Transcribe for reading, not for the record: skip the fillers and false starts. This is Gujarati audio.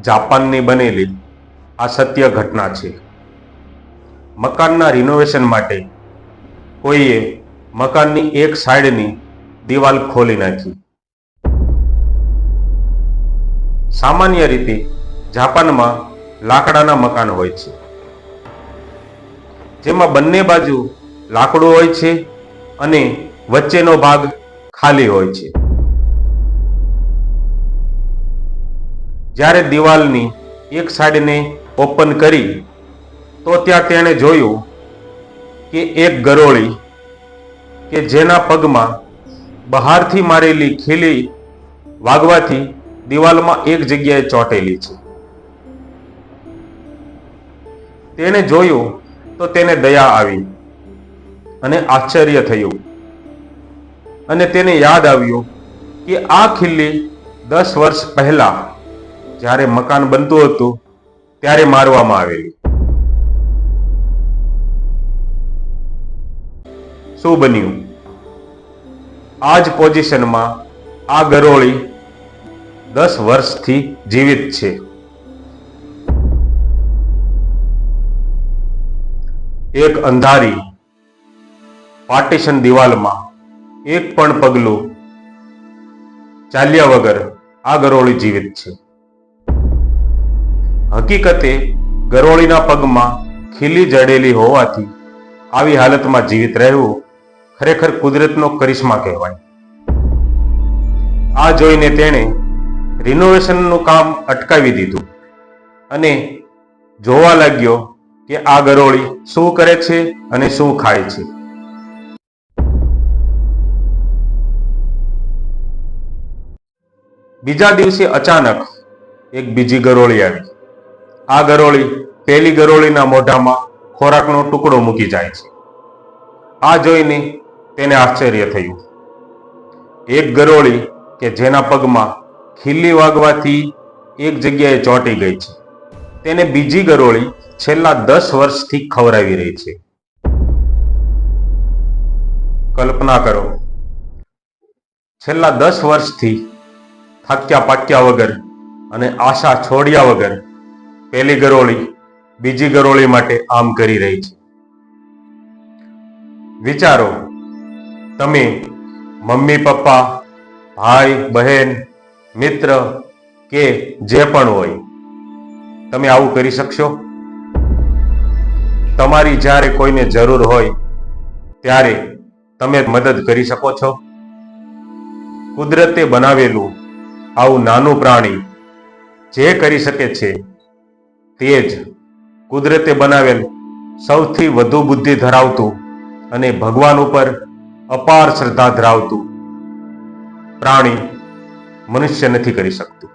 જાપાનની બનેલી આ સત્ય ઘટના છે. મકાનના રિનોવેશન માટે કોઈએ મકાનની એક સાઈડની દિવાલ ખોલી નાખી. સામાન્ય રીતે જાપાનમાં લાકડાના મકાન હોય છે, જેમાં બંને બાજુ લાકડું હોય છે અને વચ્ચેનો ભાગ ખાલી હોય છે. જ્યારે દિવાલની એક સાઈડને ઓપન કરી તો ત્યાં તેણે જોયું કે એક ગરોળી કે જેના પગમાં બહારથી મારેલી ખીલી વાગવાથી દિવાલમાં એક જગ્યાએ ચોંટેલી છે. તેણે જોયું તો તેને દયા આવી અને આશ્ચર્ય થયું, અને તેને યાદ આવ્યું કે આ ખીલી 10 વર્ષ પહેલા જ્યારે મકાન બનતું હતું ત્યારે મારવામાં આવેલી. શું બન્યું? આ જ પોઝિશનમાં આ ગરોળી 10 વર્ષથી જીવિત છે. એક અંધારી પાર્ટીશન દિવાલમાં એક પણ પગલું ચાલ્યા વગર આ ગરોળી જીવિત છે. હકીકતે ગરોળીના પગમાં ખીલી જડેલી હોવાથી આવી હાલતમાં જીવિત રહેવું ખરેખર કુદરતનો કરિશ્મા કહેવાય. આ જોઈને તેણે રિનોવેશનનું કામ અટકાવી દીધું અને જોવા લાગ્યો કે આ ગરોળી શું કરે છે અને શું ખાય છે. બીજા દિવસે અચાનક એક બીજી ગરોળી આવી. આ ગરોળી પેલી ગરોળીના મોઢામાં ખોરાકનો ટુકડો મૂકી જાય છે. આ જોઈને તેને આશ્ચર્ય થયું. એક ગરોળી કે જેના પગમાં ખીલી વાગવાથી એક જગ્યાએ ચોંટી ગઈ છે, તેને બીજી ગરોળી છેલ્લા 10 વર્ષથી ખવડાવી રહી છે. કલ્પના કરો, છેલ્લા 10 વર્ષથી થાક્યા પાક્યા વગર અને આશા છોડ્યા વગર પેલી ગરોળી બીજી ગરોળી માટે આમ કરી રહી છે. વિચારો, તમે મમ્મી પપ્પા, ભાઈ બહેન, મિત્ર કે જે પણ હોય, તમે આવું કરી શકશો? તમારી જ્યારે કોઈને જરૂર હોય ત્યારે તમે મદદ કરી શકો છો? કુદરતે બનાવેલું આવું નાનું પ્રાણી જે કરી શકે છે તે જ કુદરતે બનાવેલ સૌથી વધુ બુદ્ધિ ધરાવતું અને ભગવાન ઉપર અપાર શ્રદ્ધા ધરાવતું પ્રાણી મનુષ્ય નથી કરી શકતું.